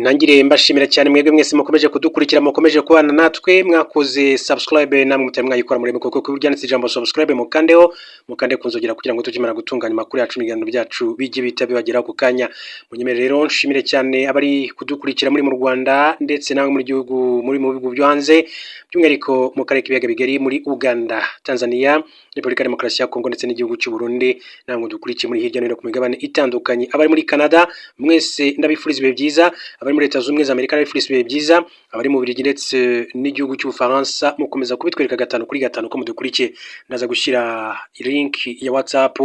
Nangire mbashimira cyane mwebwe mwese mukomeje kudukurikira mukomeje kubana natwe mwakoze subscribe namwe mutari mwayikora muri kuko kubyanditse ijambo subscribe mukande kunzogera kugira ngo tujimara gutunganya makuru yacu ibiganiro byacu bijye bita bibagera ku kanya munyemere rero nshimire cyane abari kudukurikira muri mu Rwanda ndetse nawe muri gihugu muri mu bihugu byo hanze by'umwihariko mu karere k'ibiyaga bigari muri Uganda, Tanzania, Repubulika ya Demokarasi ya Kongo ndetse n'igihugu cy'u Burundi namwe dukurikiye muri hirya no hino ku migabane itandukanye abari muri Canada mwese ndabifuriza ibihe byiza abari muri Leta Zunze Ubumwe za Amerika n'abifuriza ibihe byiza abari mu Bubiligi ndetse n'igihugu cy'Ubufaransa mukomeza kubitwereka 5 kuri 5 ko mudukurikiye ndaza gushyira link ya WhatsApp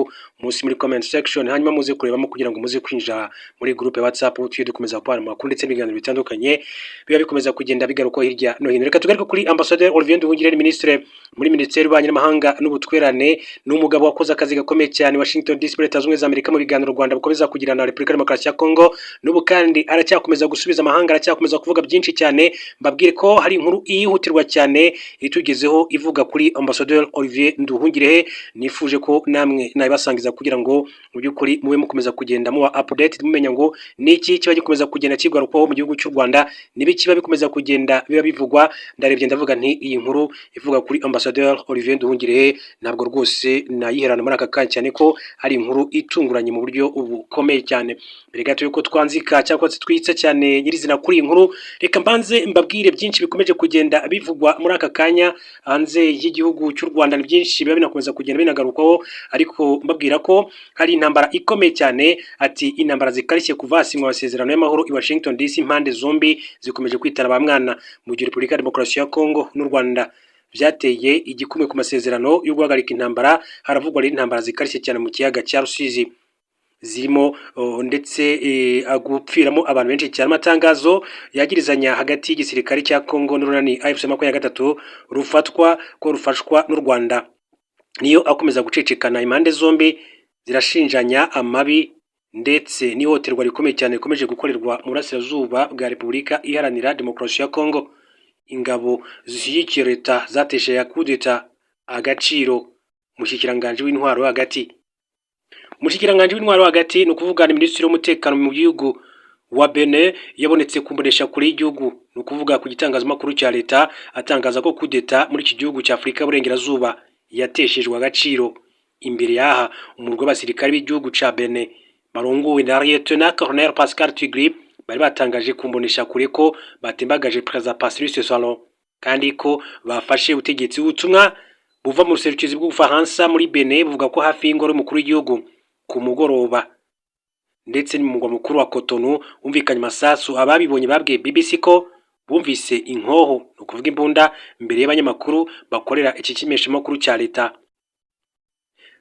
munsi muri comment section hanyuma muze kurebamo kugira ngo muze kwinjira muri groupe ya WhatsApp tuye dukomeza kubana makuru ndetse n'ibiganiro bitandukanye biba bikomeza kugenda bigaruka hirya no hino. Reka tugaruke kuri Ambassadeur Olivier Nduhungire ministre muri Minisiteri y'Ububanyi n'Amahanga n'Ubutwererane n'umugabo wakoze akazi gakomeye cyane Washington DC Leta Zunze Ubumwe za Amerika mu biganiro Rwanda bukomeza kugirana na Repubulika ya Demokarasi ya Kongo n'ubu kandi aracyakomeza gusubiza amahanga aracyakomeza kuvuga byinshi cyane mbabwire ko hari inkuru yihutirwa cyane itugezeho ivuga kuri Ambassadeur Olivier Nduhungire nifuje ko namwe nabibasangiza kugira ngo mu by'ukuri mube mukomeza kugenda muba update mumenya ngo niki kiba gikomeza kugenda kigarukaho mu gihugu cy'u Rwanda nibikiba bikomeza kugenda biba bivugwa ndarebye ndavuga nti iyi nkuru ivuga kuri Ambassadeur Olivier Nduhungire ntabwo rwose nayiherana muri aka kanya cyane ko ari inkuru itunguranye mu buryo bukomeye cyane. Mbere gato yuko twanzika cyangwa se twitse cyane nyirizina kuri iyi nkuru reka mbanze mbabwire byinshi bikomeje kugenda bivugwa muri aka kanya hanze y'igihugu cy'u Rwanda ni byinshi biba binakomeza kugenda binagarukaho ariko mbabwira ko hari intambara ikomeye cyane ati intambara zikarishye kuva hasinywa amasezerano y'amahoro i Washington DC impande zombi zikomeje kwitara ba mwana mu gihe Repubulika ya Demokarasi ya Kongo n'u Rwanda byateye igikumwe ku masezerano yo guhagarika intambara haravugwa ari intambara zikarishye cyane mu kiyaga cya Rusizi zirimo ndetse agupfiramo abantu benshi cyane. Amatangazo yagirizanya hagati y'igisirikare cya Kongo n'urunani AFC-23 rufatwa ko rufashwa n'u Rwanda niyo akomeza gucecekana impande zombi zirashinjanya amabi ndetse n'ihohoterwa rikomeye cyane rikomeje gukorerwa mu burasirazuba bwa Repubulika Iharanira Demokarasi ya Kongo. Ingabo zishyigikiye leta zatesheje ya kudeta agaciro mushyikiranganje w'intwaro hagati Umushikiranganje w'intwaro hagati no kuvugana Minisitiri w'umutekano mu gihugu wa Benin yabonetse kumbonesha kuri y'igihugu no kuvuga ku gitangazamakuru cya leta atangaza ko kudeta muri iki gihugu cya Afrika y'Uburengerazuba yateshejwe agaciro. Imbere yaha umurwa w'abasirikare b'igihugu cya Benin barongowe na Lieutenant Colonel Pascal Tigri bari batangaje kumbonesha kure ko batembagaje President Patrice Talon kandi ko bafashe ubutegetsi butumwa buva mu ruserukizi bw'Ubufaransa muri Benin buvuga ko hafi y'ingoro y'umukuru w'igihugu ku mugoroba ndetse ni mu mugwa mukuru wa Cotonou umvikanye masasu ababibonye babwiye BBC ko bumvise inkoho no kuvuga imbunda mbere y'abanyamakuru bakorera iki kimesha makuru cya leta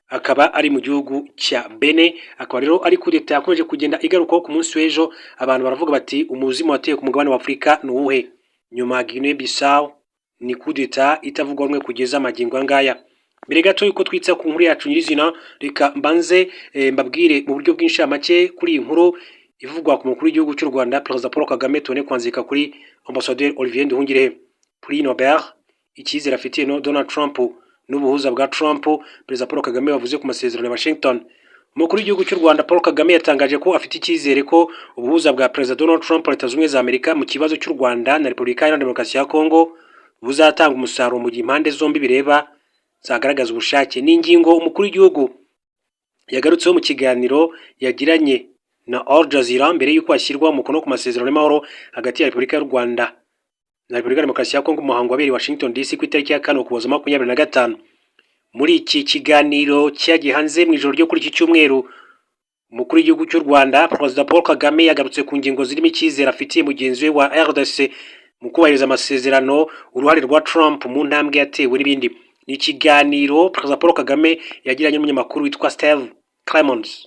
akaba ari mu gihugu cya Benin akaba rero ari kudeta yakomeje kugenda igarukaho ku munsi w'ejo abantu baravuga bati umuzimu wateye ku mugabane wa Afrika ni uwuhe nyuma ya Guinea Bissau ni kudeta itavugwa rumwe kugeza amagingo angaya. Mbere gato yuko twitsa ku nkuru yacu nyirizina reka mbanze mbabwire mu buryo bw'inshamake kuri iyi nkuru ivugwa ku mukuru w'igihugu cy'u Rwanda Perezida Paul Kagame tone kwanzika kuri Ambassadeur Olivier Nduhungire kuri Nobel icyizere afitiye no Donald Trump n'ubuhuza bwa Trump. Perezida Paul Kagame wavuze ku masezerano ya Washington. Umukuru w'igihugu cy'u Rwanda Paul Kagame yatangaje ko afite icyizere ko ubuhuza bwa Perezida Donald Trump Leta Zunze Ubumwe za Amerika mu kibazo cy'u Rwanda na Repubulika ya Demokarasi ya Kongo buzatanga umusaruro mu gihe impande zombi bireba zagaragaza ubushake. N'ingingo umukuru w'igihugu yagarutseho mu kiganiro yagiranye na Al Jazeera mbere y'uko hashyirwa umukono ku masezerano y'amahoro hagati ya Repubulika y'u Rwanda na Repubulika ya Demokarasi ya Kongo umuhango wabereye Washington DC ku itariki ya 4 Ukuboza 2025. Muri iki kiganiro cyagiye hanze mu ijoro ryo kuri iki cyumweru umukuru w'igihugu cy'u Rwanda Perezida Paul Kagame yagarutse ku ngingo zirimo icyizere afitiye mugenzi we wa RDC mu kubahiriza amasezerano uruhare rwa Trump mu ntambwe yatewe n'ibindi. Ni ikiganiro Perezida Paul Kagame yagiranye n'umunyamakuru witwa Steve Clemons.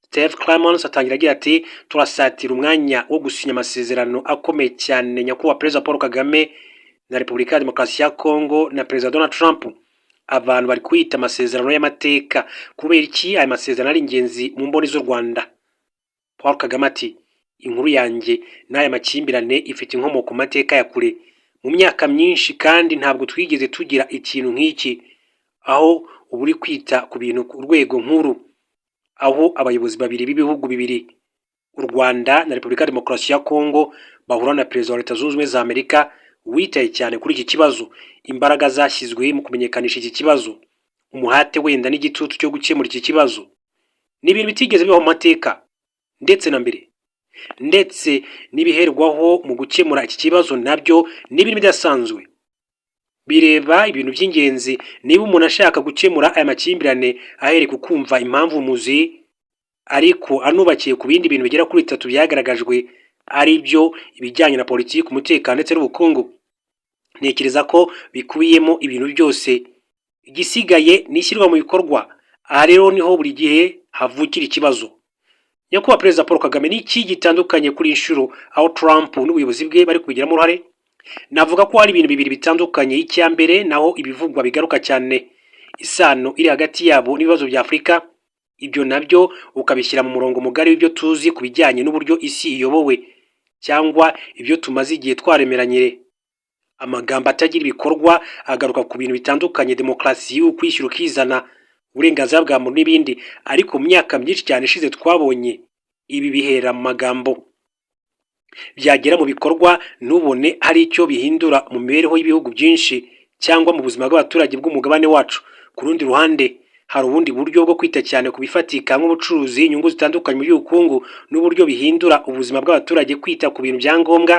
Steve Clemons atangira agira ati turasatira umwanya wo gusinya amasezerano akomeye cyane nyakubahwa Perezida Paul Kagame na Repubulika ya Demokarasi ya Kongo na Perezida Donald Trump. Abantu bari kwita amasezerano y'amateka kubera iki aya masezerano ari ingenzi mu mboni z'u Rwanda. Paul Kagame ati inkuru yanjye n'aya makimbirane ifite inkomoko ku mateka ya kure mu myaka myinshi kandi ntabwo twigeze tugira ikintu nk'iki aho uburi kwita ku bintu ku rwego nkuru aho abayobozi babiri b'ibihugu bibiri u Rwanda na Repubulika ya Demokarasi ya Kongo bahura na Perezida wa Leta Zunze Ubumwe za Amerika witaye cyane kuri iki kibazo, imbaraga zashyizwe mu kumenyekanisha iki kibazo, umuhate wenda n'igitutu cyo gukemura iki kibazo, ni ibintu bitigeze bibaho mu mateka ndetse na mbere, ndetse n'ibiherwaho mu gukemura iki kibazo nabyo ni ibintu bidasanzwe. Bireba ibintu by'ingenzi niba umuntu ashaka gukemura aya makimbirane ahereye ku kumva impamvu muzi, ariko anubakiye ku bindi bintu bigera kuri 3 byagaragajwe, ari byo ibijyanye na politiki, umutekano ndetse n'ubukungu. Ntekereza ko bikubiyemo ibintu byose, igisigaye nishyirwa mu bikorwa. Aha rero niho buri gihe havukira ikibazo. Nyakubahwa Perezida Paul Kagame, n'iki gitandukanye kuri inshuro aho Trump n'ubuyobozi bwe bari kubigiramo uruhare? Navuga ko hari ibintu bibiri bitandukanye. Icya mbere naho ibivugwa bigaruka cyane, isano iri hagati yabo n'ibibazo bya Afurika, ibyo nabyo ukabishyira mu murongo mugari w'ibyo tuzi ku bijyanye n'uburyo isi iyobowe, cyangwa ibyo tumaze igihe twaremeranyire. Amagambo atagira ibikorwa agaruka ku bintu bitandukanye, demokarasi, ukwishyira ukizana, uburenganzira bwa muntu n'ibindi, ariko mu myaka myinshi cyane ishize twabonye ibi bihera mu magambo, byagera mu bikorwa ntubone hari icyo bihindura mu mibereho y'ibihugu byinshi cyangwa mu buzima bw'abaturage bw'umugabane wacu. Ku rundi ruhande hari ubundi buryo bwo kwita cyane ku bifatika nk'ubucuruzi, inyungu zitandukanye mu by'ubukungu, n'uburyo bihindura ubuzima bw'abaturage, kwita ku bintu bya ngombwa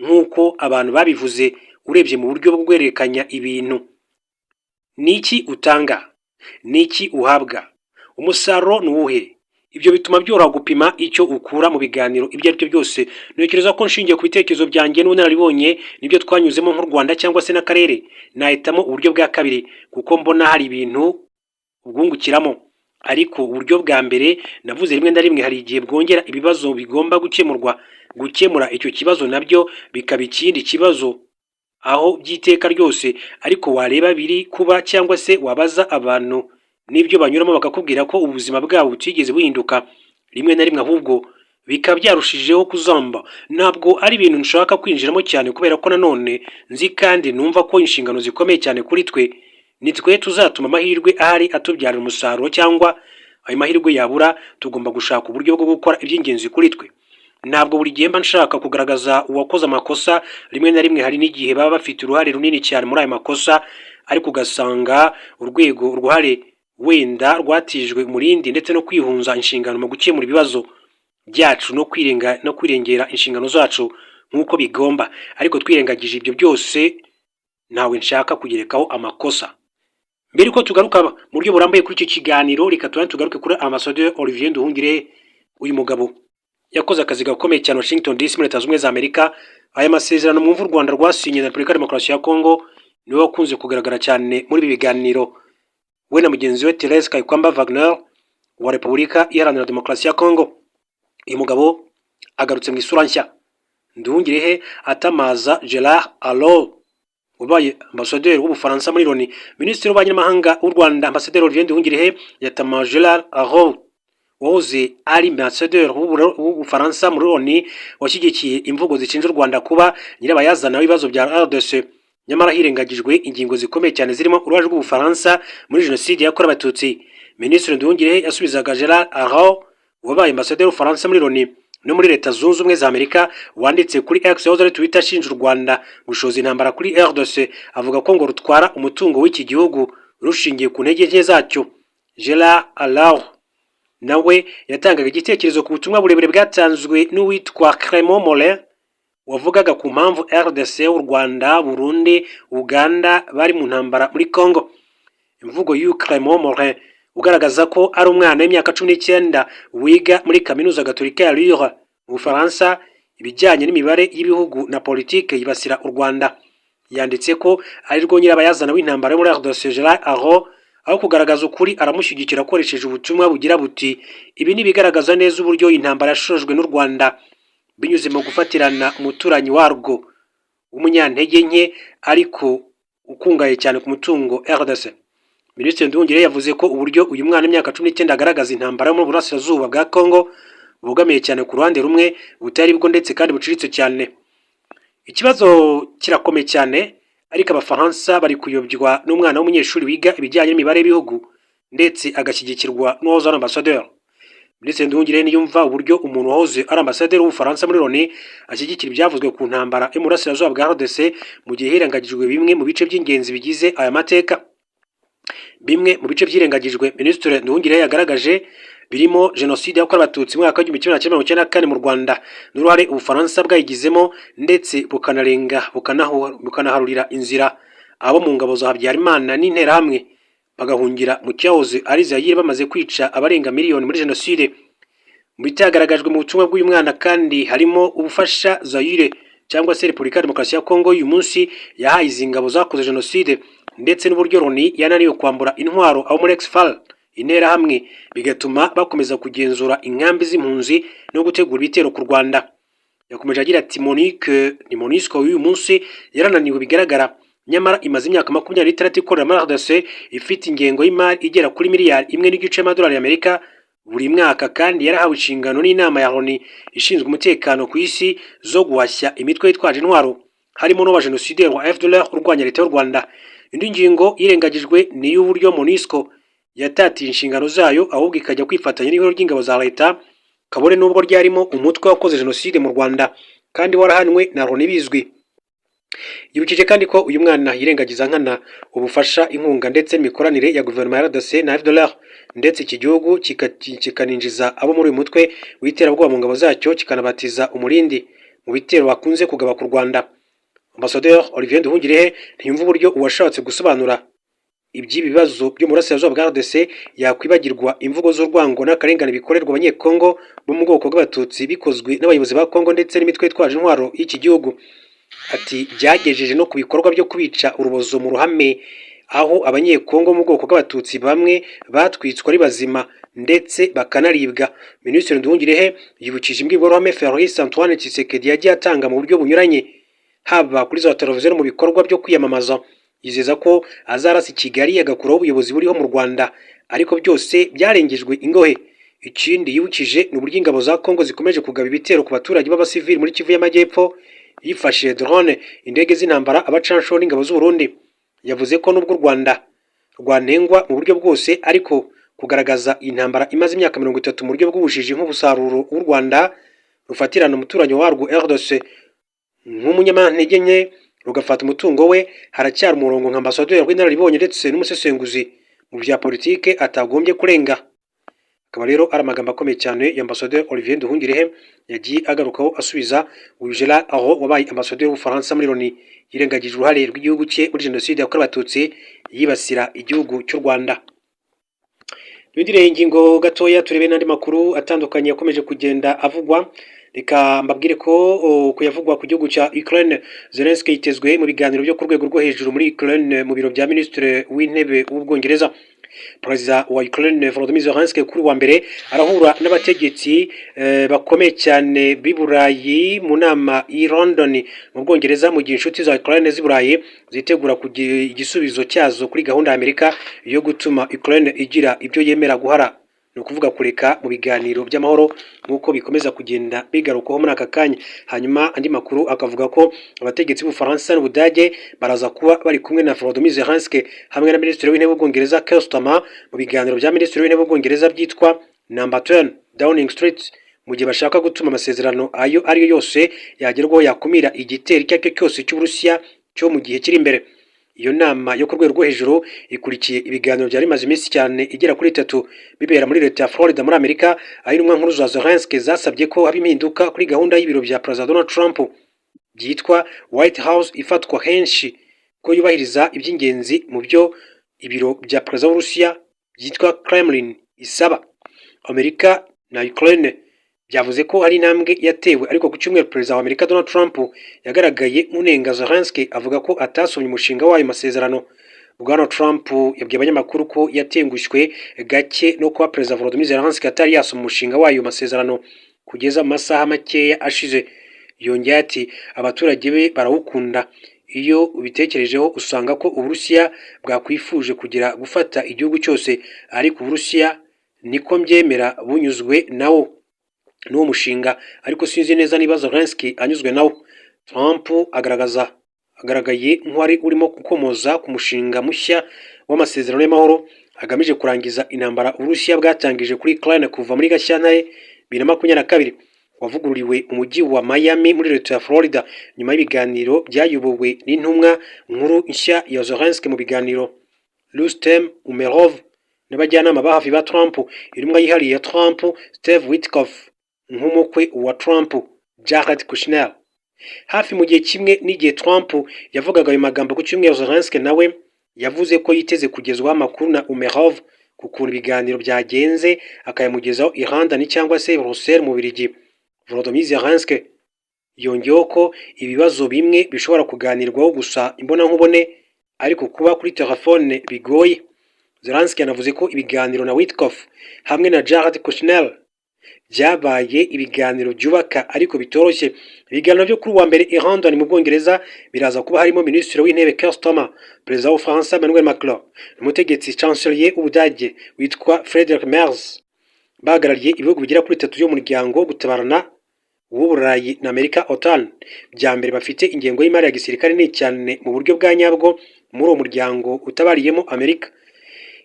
nk'uko abantu babivuze. Urebye mu buryo bwo guhererekanya ibintu, niki utanga, niki uhabwa, umusaruro ni uwuhe? Ibyo bituma byoroha gupima icyo ukura mu biganiro ibyo ari byo byose. Ntekereza ko nshingiye ku bitekerezo byanjye n'ubunararibonye n'ibyo twanyuzemo nk'u Rwanda cyangwa se n'akarere, nahitamo uburyo bwa kabiri kuko mbona hari ibintu ubwungukiramo. Ariko uburyo bwa mbere navuze rimwe na rimwe hari igihe bwongera ibibazo bigomba gukemurwa. Gukemura icyo kibazo nabyo bikaba ikindi kibazo aho byiteka ryose, ariko wareba biri kuba cyangwa se wabaza abantu n'ibyo banyuramo bakakubwira ko ubuzima bwabo butigeze buhinduka, rimwe na rimwe ahubwo bikaba byarushijeho kuzamba. Ntabwo ari ibintu nshaka kwinjiramo cyane kubera ko nanone nzi kandi numva ko inshingano zikomeye cyane kuri twe. Ni twe tuzatuma amahirwe ahari atubyarira umusaruro, cyangwa ayo mahirwe yabura tugomba gushaka uburyo bwo gukora iby'ingenzi kuri twe. Ntabwo buri gihe mba nshaka kugaragaza uwakoze amakosa, rimwe na rimwe hari n'igihe baba bafite uruhare runini cyane muri ayo makosa, ariko ugasanga uruhare wenda rwatijwe umurindi ndetse no kwihunza inshingano mu gukemura ibibazo byacu no kwirengera inshingano zacu nk'uko bigomba. Ariko twirengagije ibyo byose, ntawe nshaka kugerekaho amakosa. Mbere ko tugaruka mu buryo burambuye kuri icyo kiganiro, reka tugaruke kuri Ambassadeur Olivier Nduhungirehe. Uyu mugabo yakoze akazi gakomeye cyane Washington DC muri Leta Zunze Ubumwe za Amerika. Aya masezerano mwumva u Rwanda rwasinye na Repubulika ya Demokarasi ya Kongo niwe wakunze kugaragara cyane muri ibi biganiro, we na mugenzi we Therese Kayikwamba Wagner wa Repubulika Iharanira Demokarasi ya Kongo. Uyu mugabo agarutse mu isura nshya. Nduhungirehe atamaza Gerard Araud ubaye Ambassadeur w'Ubufaransa muri Loni. Minisitiri w'Ububanyi n'Amahanga w'u Rwanda Ambassadeur Olivier Nduhungirehe yatamaje Gerard Araud wahoze ari Ambassadeur w'Ubufaransa muri Loni, washyigikiye imvugo zishinja u Rwanda kuba nyirabayazana w'ibibazo bya RDC, nyamara hirengagijwe ingingo zikomeye cyane zirimo uruhare rw'Ubufaransa muri jenoside yakorewe Abatutsi. Minisitiri Nduhungirehe yasubizaga Gerard Araud wabaye Ambassadeur w'Ubufaransa muri Loni no muri Leta Zunze Ubumwe za Amerika, wanditse kuri X yahoze ari Twitter ashinja u Rwanda gushoza intambara kuri RDC, avuga ko ngo rutwara umutungo w'iki gihugu rushingiye ku ntege nke zacyo. Gerard Araud nawe yatangaga igitekerezo ku butumwa burebure bwatanzwe n'uwitwa Clément Morin wavugaga ku mpamvu RDC, u Rwanda, Burundi, Uganda bari mu ntambara muri Congo. Imvugo y'u Clément Morin ugaragaza ko ari umwana w'imyaka 19 wiga muri Kaminuza Gatolika ya Lille mu Bufaransa ibijyanye n'imibare y'ibihugu na politike yibasira u Rwanda. Yanditse ko ari rwo nyirabayazana w'intambara muri RDC. Gerard Araud aho kugaragaza ukuri aramushyigikira akoresheje ubutumwa bugira buti ibi ni bigaragaza neza uburyo intambara yashojwe n'u Rwanda binyuze mu gufatirana umuturanyi warwo w'umunyantege nke ariko ukungaye cyane ku mutungo RDC. Minisitiri Nduhungirehe yavuze ko uburyo uyu mwana w'imyaka 19 agaragaza intambara mu burasirazuba bwa Kongo bugamiye cyane ku ruhande rumwe butari bwo ndetse kandi buciritse cyane. Ikibazo kirakomeye cyane, ariko Abafaransa bari kuyobywa n'umwana w'umunyeshuri wiga ibijyanye n'imibare y'ibihugu ndetse agashyigikirwa n'uwahoze ari Ambassadeur. Minisitiri Nduhungirehe niyumva uburyo umuntu wahoze ari ambasaderi w'Ubufaransa muri Loni ashyigikira ibyavuzwe ku ntambara yo mu burasirazuba bwa RDC mu gihe hirengagijwe bimwe mu bice by'ingenzi bigize aya mateka. Bimwe mu bice byirengagijwe Minisitiri Nduhungirehe yagaragaje birimo jenoside yakorewe abatutsi mu mwaka w'igihumbi kimwe magana cyenda mirongo icyenda na kane mu Rwanda n'uruhare Ubufaransa bwayigizemo ndetse bukanaharurira inzira abo mu ngabo za Habyarimana n'interahamwe bagahungira mu cyahoze ari Zaire bamaze kwica abarenga miliyoni muri jenoside. Mu bitagaragajwe mu butumwa bw'uyu mwana kandi harimo ubufasha Zaire cyangwa se Repubulika ya Demokarasi ya Kongo uyu munsi yahaye izi ngabo zakoze jenoside ndetse n'uburyo Loni yananiwe kwambura intwaro abo muri Exfal interahamwe bigatuma bakomeza kugenzura inkambi z'impunzi no gutegura ibitero ku Rwanda. Yakomeje agira ati MONUSCO uyu munsi yarananiwe bigaragara, nyamara imaze imyaka 26 ikorera muri RDC ifite ingengo y'imari igera kuri miliyari 1.5 y'amadolari y'Amerika buri mwaka, kandi yarahawe inshingano n'inama ya Loni ishinzwe umutekano ku isi zo guhashya imitwe yitwaje intwaro harimo n'uwa genocidaire wa FDLR urwanya leta y'u Rwanda. Indi ngingo irengagijwe ni y'uburyo MONUSCO yatatiye inshingano zayo ahubwo ikajya kwifatanya n'ibiro ry'ingabo za leta, kabone n'ubwo ryarimo umutwe wakoze jenoside mu Rwanda kandi warahanwe na Loni bizwi. Yibukije kandi ko uyu mwana yirengagiza nkana ubufasha, inkunga ndetse n'imikoranire ya guverinoma ya RDC na FDLR, ndetse iki gihugu kikaninjiza abo muri uyu mutwe w'iterabwoba mu ngabo zacyo, kikanabatiza umurindi mu bitero bakunze kugaba ku Rwanda. Ambassadeur Olivier Nduhungirehe ntiyumva uburyo uwashatse gusobanura iby'ibibazo byo mu burasirazuba bwa RDC yakwibagirwa imvugo z'urwango n'akarengane bikorerwa abanyekongo bo mu bwoko bw'abatutsi bikozwe n'abayobozi ba Kongo ndetse n'imitwe yitwaje intwaro y'iki gihugu. Ati byagejeje no ku bikorwa byo kubica urubozo mu ruhame, aho abanyekongo mu bwoko bw'abatutsi bamwe batwitswe ari bazima ndetse bakanaribwa. Minisitiri Nduhungirehe yibukije imbwirwaruhame Félix Antoine Tshisekedi yagiye atanga mu buryo bunyuranye, haba kuri za televiziyo mu bikorwa byo kwiyamamaza, yizeza ko azarasa Kigali agakuraho ubuyobozi buriho mu Rwanda, ariko byose byarengejwe ingohe. Ikindi yibukije ni uburyo ingabo za Kongo zikomeje kugaba ibitero ku baturage b'abasivili muri Kivu y'Amajyepfo yifashishije drone, indege z'intambara, abacansho n'ingabo z'u Burundi. Yavuze ko nubwo u Rwanda rwanengwa mu buryo bwose, ariko kugaragaza intambara imaze imyaka 30 mu buryo bw'ubujiji nk'ubusaruro w'u Rwanda rufatirana umuturanyi warwo RDC nk'umunyamantege nke rugafata umutungo we, haracyari umurongo nka ambassadeur w'inararibonye ndetse n'umusesenguzi mu bya politike atagombye kurenga. Akaba rero ari amagambo akomeye cyane ya ambassadeur Olivier Nduhungirehe yagiye agarukaho asubiza Ujela aho wabaye ambassadeur w'Ubufaransa muri Loni yirengagije uruhare rw'igihugu cye muri jenoside yakorewe abatutsi yibasira igihugu cy'u Rwanda. Ndireye ingingo gatoya turebe n'andi makuru atandukanye yakomeje kugenda avugwa. Reka mbabwire ko kuyavugwa ku gihugu cya Ukraine, Zelensky yitezwe mu biganiro byo ku rwego rwo hejuru muri Ukraine mu biro bya Minisitiri w'Intebe w'Ubwongereza. Perezida wa Ukraine Volodymyr Zelensky kuri wa mbere arahura n'abategetsi bakomeye cyane b'i Burayi mu nama i London mu Bwongereza, mu gihe inshuti za Ukraine z'i Burayi zitegura kugira igisubizo cyazo kuri gahunda ya Amerika yo gutuma Ukraine igira ibyo yemera guhara, ni ukuvuga kureka mu biganiro by'amahoro nk'uko bikomeza kugenda bigarukaho muri aka kanya. Hanyuma andi makuru akavuga ko abategetsi b'Ubufaransa n'Ubudage baraza kuba bari kumwe na Volodymyr Zelensky hamwe na Minisitiri w'Intebe w'Ubwongereza Keir Starmer mu biganiro bya Minisitiri w'Intebe w'Ubwongereza byitwa Number 10 Downing Street, mu gihe bashaka gutuma amasezerano ayo ariyo yose yagerwaho yakumira igitero icyo aricyo cyose cy'Uburusiya cyo mu gihe kiri imbere. Iyo nama yo ku rwego rwo hejuru ikurikiye ibiganiro byari bimaze iminsi cyane igera kuri 3 bibera muri leta ya Florida muri Amerika, aho intumwa nkuru za Zelensky zasabye ko haba impinduka kuri gahunda y'ibiro bya Perezida Donald Trump byitwa White House ifatwa henshi ko yubahiriza iby'ingenzi mu byo ibiro bya Perezida w'Urusiya byitwa Kremlin isaba. Amerika na Ukraine byavuze ko hari intambwe yatewe, ariko ku cyumweru Perezida wa Amerika Donald Trump yagaragaye unenga Zelensky avuga ko atasomye umushinga w'ayo masezerano. Bwana Trump yabwiye abanyamakuru ko yatengushywe gake no kuba Perezida Volodymyr Zelensky atari yasoma umushinga w'ayo masezerano kugeza mu masaha makeya ashize. Yongeye ati abaturage be barawukunda, iyo ubitekerejeho usanga ko Uburusiya bwakwifuje kugira gufata igihugu cyose, ariko Uburusiya niko mbyemera bunyuzwe nawo n'uwo mushinga, ariko sinzi neza niba Zelensky anyuzwe nawo. Trump agaragaye nk'uwari urimo gukomoza ku mushinga mushya w'amasezerano y'amahoro, agamije kurangiza intambara Uburusiya bwatangije kuri Ukraine kuva muri Gashyantare 2022 wavugururiwe umujyi wa Miami muri leta ya Florida nyuma y'ibiganiro byayobowe n'intumwa nkuru nshya ya Zelensky. Mu biganiro Rustem Umerov n'abajyanama ba hafi ba Trump, intumwa yihariye ya Trump Steve Witkoff nk'umukwe wa Trump Jared Kushner. Hafi mu gihe kimwe n'igihe Trump yavugaga ayo magambo ku cyumweru, Zelensky nawe yavuze ko yiteze kugezwaho amakuru na Umerov ku kuntu ibiganiro byagenze, akayamugezaho i London cyangwa se Brussels mu Bubiligi. Volodymyr Zelensky yongeyeho ko ibibazo bimwe bishobora kuganirwaho gusa imbonankubone, ariko kuba kuri telefone bigoye. Zelensky yanavuze ko ibiganiro na Witkoff hamwe na Jared Kushner byabaye ibiganiro byubaka ariko bitoroshye. Ibiganiro byo kuri wa mbere i London mu Bwongereza biraza kuba harimo Minisitiri w'Intebe Keir Starmer, Perezida w'Ubufaransa Emmanuel Macron, umutegetsi Chancelier w'Ubudage witwa Friedrich Merz, bahagarariye ibihugu bigera kuri 3 by'umuryango wo gutabarana w'Uburayi na Amerika OTAN. Bya mbere bafite ingengo y'imari ya gisirikare ni cyane mu buryo bwa nyabwo muri uwo muryango utabariyemo Amerika.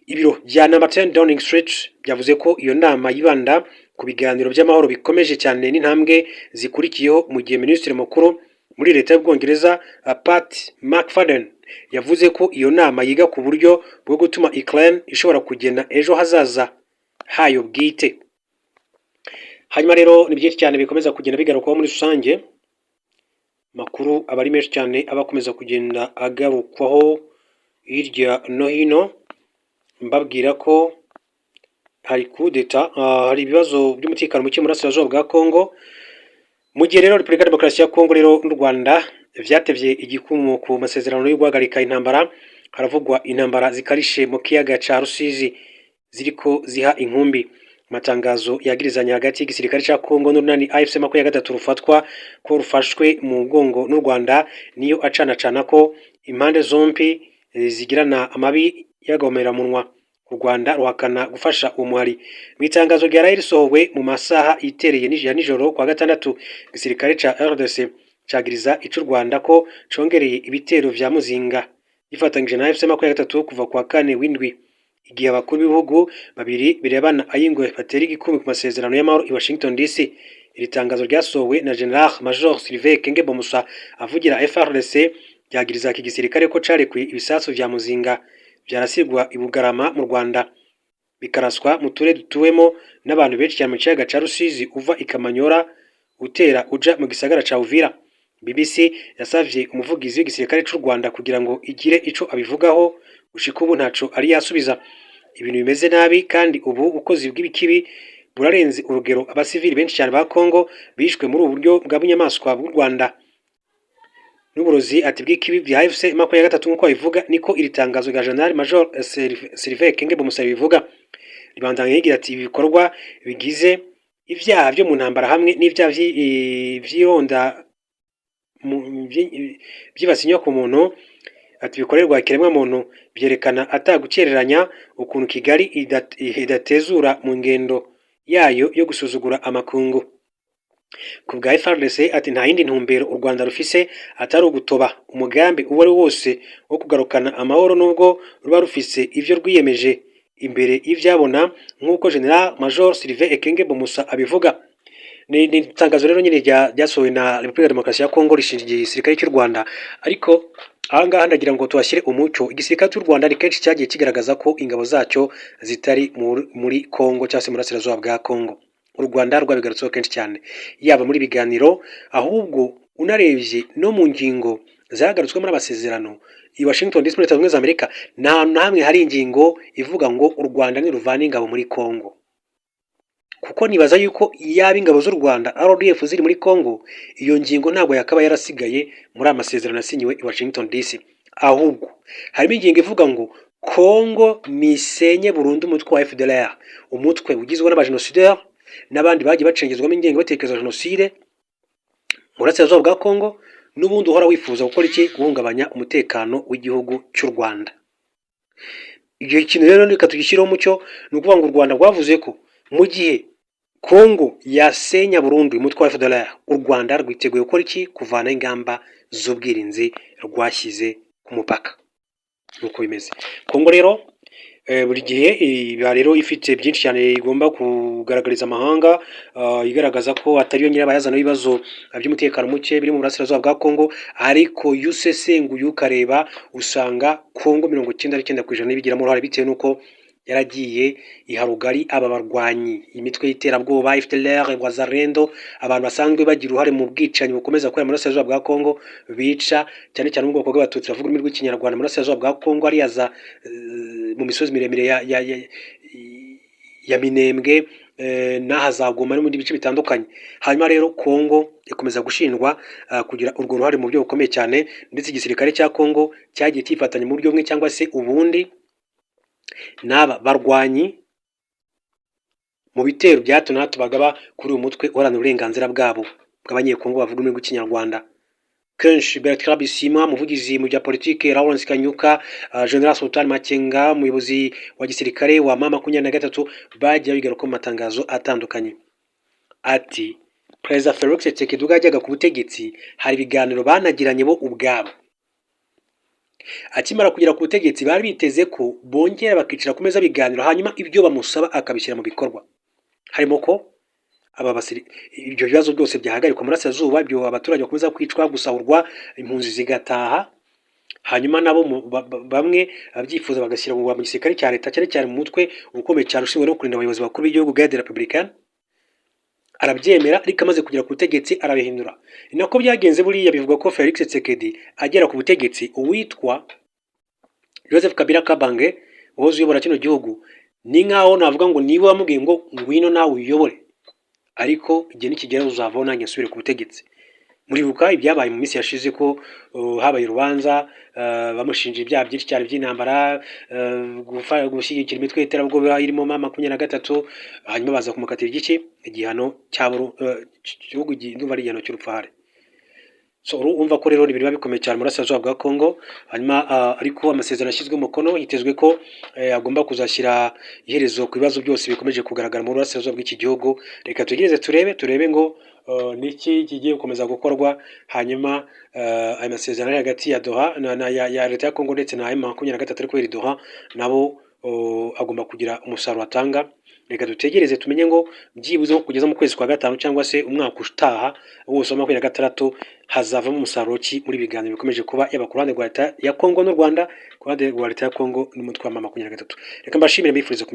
Ibiro bya Number 10 Downing Street byavuze ko iyo nama yibanda ku biganiro by'amahoro bikomeje cyane n'intambwe zikurikiyeho, mu gihe Minisitiri mukuru muri leta y'Ubwongereza Pat McFadden yavuze ko iyo nama yiga ku buryo bwo gutuma Ukraine ishobora kugena ejo hazaza hayo bwite. Hanyuma rero ni byinshi cyane bikomeza kugenda bigarukwaho muri rusange, makuru abari menshi cyane abakomeza kugenda agarukwaho hirya no hino, mbabwira ko hari kudeta, hari ibibazo by'umutekano muke mu burasirazuba bwa Kongo, mu gihe rero Repubulika ya Demokarasi ya Kongo rero n'u Rwanda vyatevye igikumu ku masezerano yo guhagarika intambara. Haravugwa intambara zikarishe mu kiyaga ca Rusizi ziriko ziha inkumbi. Matangazo yagirizanya hagati y'igisirikare ca Kongo n'urunani AFC 23 rufatwa ko rufashwe mu mugongo n'u Rwanda niyo acana ko impande zompi zigirana amabi yagomera munwa. U Rwanda ruhakana gufasha umuhari. Mu itangazo ryaraye risohowe mu masaha itereye nijoro kwa gatandatu, igisirikare ca RDC cagiriza ico Rwanda ko congereye ibitero vya Muzinga gifatanyije na AFC 23 kuva kwa kane w'indwi, igihe abakuru b'ibihugu babiri birebana ayingwe batera igikumi ku masezerano y'amahoro i Washington DC. Iri tangazo ryasohowe na General Major Sylvain Kenge Bomusa avugira FARDC, ryagiriza iki gisirikare ko carekuye ibisasu vya Muzinga byarasigwa i Bugarama mu Rwanda, bikaraswa mu turere dutuwemo n'abantu benshi cyane mu kiyaga ca Rusizi uva ikamanyora utera uja mu gisagara ca Uvira. BBC yasavye umuvugizi w'igisirikare cy'u Rwanda kugira ngo igire ico abivugaho, ushika ubu ntaco ari yasubiza. Ibintu bimeze nabi kandi ubu ukozi bw'ibikibi burarenze urugero. Abasivili benshi cyane ba Kongo bishwe muri ubu buryo bwa bunyamaswa bw'u Rwanda n'uburozi ati bw'ikibi bya AFC 23 nkuko bivuga, niko iri tangazo rya General Major Sylvain Kenge Bomusa bivuga. Ribandanya yigira ati ibikorwa bigize ivyaha byo mu ntambara hamwe n'ivyaha vyironda byibasinywa ku muntu ati bikorerwa ikiremwa muntu byerekana atagucereranya ukuntu Kigali idatezura mu ngendo yayo yo gusuzugura amakungu. Ku bwa FARDC ati nta yindi ntumbero u Rwanda rufise atari ugutoba umugambi uwo ari wose wo kugarukana amahoro, nubwo ruba rufise ivyo rwiyemeje imbere y'ivyabona nk'uko General Major Sylvain Kenge Bomusa abivuga. Ni tangazo rero nyine ryasohowe na Repubulika ya Demokarasi ya Kongo rishingiye igisirikare cy'u Rwanda, ariko ahangaha ndagira ngo tuhashyire umucyo. Igisirikare cy'u Rwanda ni kenshi cyagiye kigaragaza ko ingabo zacyo zitari muri Kongo cyangwa se mu burasirazuba bwa Kongo. U Rwanda rwabigarutseho kenshi cyane, yaba muri biganiro, ahubwo unarebye no mu ngingo zagarutswe muri amasezerano i Washington DC muri Leta Zunze Ubumwe za Amerika, nta namwe hari ingingo ivuga ngo u Rwanda niruvana ingabo muri Kongo. Kuko nibaza yuko yaba ingabo z'u Rwanda RDF ziri muri Kongo, iyo ngingo ntabwo yakaba yarasigaye muri amasezerano yasinyiwe i Washington DC. Ahubwo harimo ingingo ivuga ngo Kongo nisenye burundu umutwe wa FDLR, umutwe ugizwe n'abajenosideri n'abandi bagiye bacengezwamo ingengo batekereza jenoside mu burasirazuba bwa Kongo, n'ubundi uhora wifuza gukora iki? Guhungabanya umutekano w'igihugu cy'u Rwanda. Igihe kintu rero reka tugishyiraho umucyo, ni ukuvuga ngo u Rwanda rwavuze ko mu gihe Kongo yasenya burundu umutwe wa FDLR, u Rwanda rwiteguye gukora iki? Kuvana ingamba z'ubwirinzi rwashyize ku mupaka. Nuko bimeze. Kongo rero buri gihe iba rero ifite byinshi cyane igomba kugaragariza amahanga, igaragaza ko atari yo nyirabayazana w'ibibazo by'umutekano muke biri mu burasirazuba bwa Congo, ariko iyo usesenguye ukareba usanga Congo 99% ibigiramo uruhare bitewe n'uko yaragiye iha rugari aba barwanyi, imitwe y'iterabwoba FDLR, Wazalendo, abantu basanzwe bagira uruhare mu bwicanyi bukomeza kubera mu burasirazuba bwa Congo, bica cyane cyane mu bwoko bw'abatutsi bavuga ururimi rw'ikinyarwanda mu burasirazuba bwa Congo, ariya za mu misozi miremire ya Minembwe n'aha za Goma no mu bice bitandukanye. Hanyuma rero Congo ikomeza gushinjwa kugira urwo ruhare mu buryo bukomeye cyane, ndetse igisirikare cya Congo cyagiye cyifatanya mu buryo bumwe cyangwa se ubundi n'aba barwanyi mu bitero bya hato na hato bagaba kuri uyu mutwe uharanira uburenganzira bwabo bw'abanyekongo bavuga ururimi rw'ikinyarwanda. Kenshi Bertrand Bisimwa, umuvugizi mu bya politike, Lawrence Kanyuka, General Sultan Makenga, umuyobozi wa gisirikare wa M23 bagiye bigaruka mu matangazo atandukanye. Ati Perezida Felix Tshisekedi yajyaga ku butegetsi hari ibiganiro banagiranye bo ubwabo. Akimara kugera ku butegetsi bari biteze ko bongera bakicara ku meza biganiro, hanyuma ibyo bamusaba akabishyira mu bikorwa, harimo ko ibyo bibazo byose byahagarikwa mu burasirazuba, ibyo abaturage bakomeza kwicwa, gusahurwa, impunzi zigataha, hanyuma nabo bamwe abyifuza bagashyira mu gisirikare cya leta, cyane cyane mu mutwe ukomeye cyane ushinzwe no kurinda abayobozi bakuru b'igihugu Garde Républicaine. Arabyemera, ariko amaze kugera ku butegetsi arabihindura. Ni nako byagenze buriya. Bivuga ko Felix Tshisekedi agera ku butegetsi, uwitwa Joseph Kabila Kabange wahoze uyobora kino gihugu, ni nkaho navuga ngo niba wamubwiye ngo ngwino nawe uyobore, ariko igihe nikigera uzavaho nanjye nsubire ku butegetsi. Muribuka ibyabaye mu minsi yashize ko habaye urubanza, bamushinja ibyaha byinshi cyane by'intambara, gushyigikira imitwe y'iterabwoba irimo M23, hanyuma baza kumukatira igihano cy'igihugu ndumva ari igihano cy'urupfahare. So urumva ko rero ibintu biba bikomeye cyane mu burasirazuba bwa Congo. Hanyuma ariko amasezerano ashyizwe umukono, hitezwe ko agomba kuzashyira iherezo ku bibazo byose bikomeje kugaragara mu burasirazuba bw'iki gihugu. Reka tugereze turebe ngo niki kigiye gukomeza gukorwa. Hanyuma aya masezerano ari hagati ya Doha ya leta ya Congo ndetse na M23 ari kubera Doha, nabo agomba kugira umusaruro atanga. Reka dutegereze tumenye ngo byibuze nko kugeza mu kwezi kwa gatanu cyangwa se umwaka utaha wose wa 2026 hazavamo umusaruro ki muri biganiro bikomeje kuba yaba ku ruhande rwa leta ya Congo n'u Rwanda, ku ruhande rwa leta ya Congo n'umutwe wa M23. Reka mbashimire mbifurize